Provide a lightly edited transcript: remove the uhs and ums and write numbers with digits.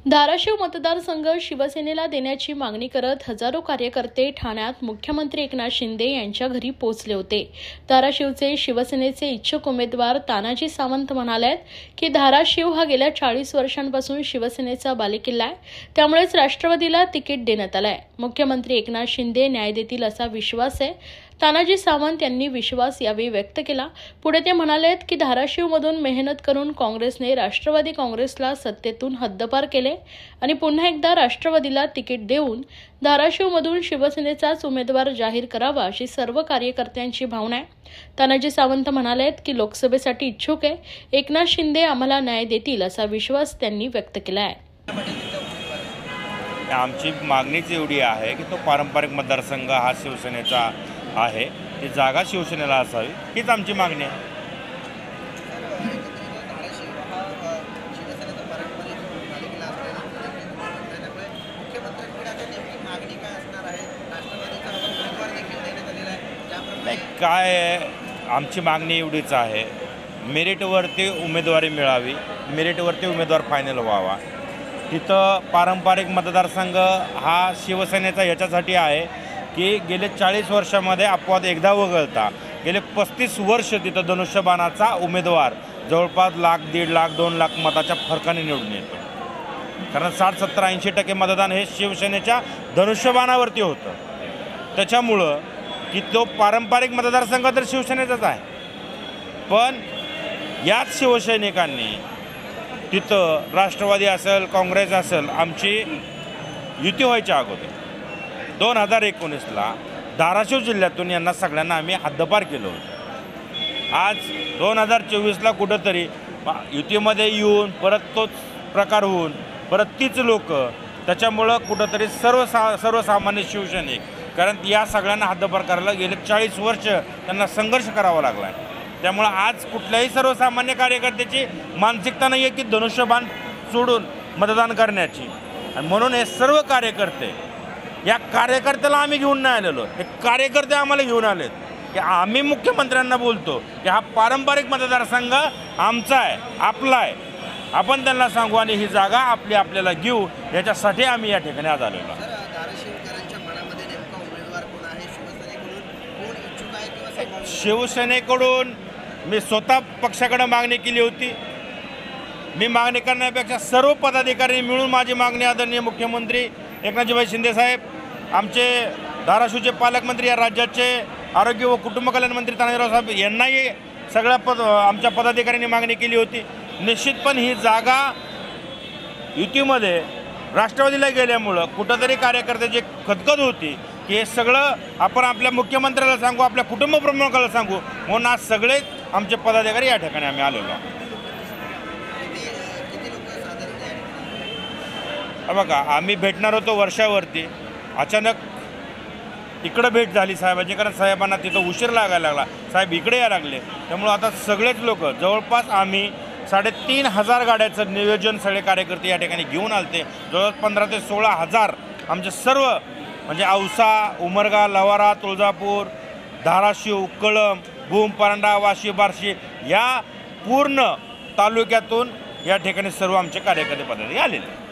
धाराशिव मतदारसंघ शिवसेनेला देण्याची मागणी करत हजारो कार्यकर्ते ठाण्यात मुख्यमंत्री एकनाथ शिंदे यांच्या घरी पोहोचले होते। धाराशिवचे शिवसेनेचे इच्छुक उमेदवार तानाजी सावंत म्हणालेत की धाराशिव हा गेल्या 40 वर्षांपासून शिवसेनेचा बालेकिल्ला आहे, त्यामुळेच राष्ट्रवादीला तिकीट देण्यात आलंय। मुख्यमंत्री एकनाथ शिंदे न्याय देतील असा विश्वास आहे। तानाजी सावंत यांनी विश्वास यावेळी व्यक्त केला। पुढे ते म्हणालेत की धाराशिवमधून मेहनत करून काँग्रेसने राष्ट्रवादी काँग्रेसला सत्तेतून हद्दपार केले आणि पुन्हा एकदा राष्ट्रवादीला तिकीट देऊन धाराशिवमधून शिवसेनेचाच उमेदवार जाहीर करावा अशी सर्व कार्यकर्त्यांची भावना आहे। तानाजी सावंत म्हणालेत की लोकसभेसाठी इच्छुक आहे, एकनाथ शिंदे आम्हाला न्याय देतील असा विश्वास त्यांनी व्यक्त केला आहे। आमची मागणीच एवढी आहे की तो पारंपरिक मतदारसंघ हा शिवसेनेचा आहे, ती जागा शिवसेनेला असावी हीच आमची मागणी आहे। काय आहे, आमची मागणी एवढीच आहे, मेरिटवरती उमेदवारी मिळावी, मेरिटवरती उमेदवार फायनल व्हावा। तिथं पारंपरिक मतदारसंघ हा शिवसेनेचा याच्यासाठी आहे की गेले 40 वर्षामध्ये अपवाद एकदा वगळता गेले 35 वर्ष तिथं धनुष्यबाणाचा उमेदवार जवळपास 1,00,000, 1,50,000, 2,00,000 मताच्या फरकाने निवडून येतो। कारण 60, 70, 80% मतदान हे शिवसेनेच्या धनुष्यबाणावरती होतं। त्याच्यामुळं की तो पारंपरिक मतदारसंघ तर शिवसेनेचाच आहे, पण याच शिवसैनिकांनी तिथं राष्ट्रवादी असेल, काँग्रेस असेल, आमची युती व्हायच्या अगोदर 2019ला धाराशिव जिल्ह्यातून यांना सगळ्यांना आम्ही हद्दपार केलं होतं। आज 2024ला कुठंतरी युतीमध्ये येऊन परत तोच प्रकार होऊन परत तीच लोक, त्याच्यामुळं कुठंतरी सर्वसामान्य शिवसैनिक, कारण या सगळ्यांना हद्दपार करायला गेले 40 वर्ष त्यांना संघर्ष करावा लागला आहे। त्यामुळं आज कुठल्याही सर्वसामान्य कार्यकर्त्याची मानसिकता नाही आहे की धनुष्यबाण सोडून मतदान करण्याची, आणि म्हणून हे सर्व कार्यकर्ते, या कार्यकर्त्याला आम्ही घेऊन नाही आलेलो, हे कार्यकर्ते आम्हाला घेऊन आलेत की आम्ही मुख्यमंत्र्यांना बोलतो की हा पारंपरिक मतदारसंघ आमचा आहे, आपला आहे, आपण त्यांना सांगू आणि ही जागा आपल्याला घेऊ, याच्यासाठी आम्ही या ठिकाणी आज आलेलो आहोत। शिवसेनेकडून मी स्वतः पक्षाकडे मागणी केली होती। मी मागणी करण्यापेक्षा सर्व पदाधिकारी मिळून माझी मागणी आदरणीय मुख्यमंत्री एकनाथजी शिंदे साहेब, आमचे धाराशिवचे पालकमंत्री, या राज्याचे आरोग्य व कुटुंब कल्याण मंत्री तानाजीराव साहेब यांनाही सगळ्या आमच्या पदाधिकाऱ्यांनी मागणी केली होती। निश्चितपणे ही जागा युतीमध्ये राष्ट्रवादीला गेल्यामुळं कुठंतरी कार्यकर्त्याची खदखद होती की हे सगळं आपण आपल्या मुख्यमंत्र्याला सांगू, आपल्या कुटुंब प्रमुखाला सांगू, म्हणून आज सगळे आमचे पदाधिकारी या ठिकाणी आम्ही आलेलो आहोत। बघा, आम्ही भेटणार होतो वर्षावरती, अचानक इकडं भेट झाली साहेबांची, कारण साहेबांना तिथं उशीर लागायला लागला, साहेब इकडे यायला लागले। त्यामुळं आता सगळेच लोक, जवळपास आम्ही 3,500 गाड्याचं नियोजन सगळे कार्यकर्ते या ठिकाणी घेऊन आलते। जवळपास 15,000 ते 16,000 आमचे सर्व, म्हणजे औसा, उमरगा, लवारा, तुळजापूर, धाराशिव, कळंब, भूम, परांडा, वाशी, बार्शी या पूर्ण तालुक्यातून या ठिकाणी सर्व आमचे कार्यकर्ते पदाधिकारी आलेले।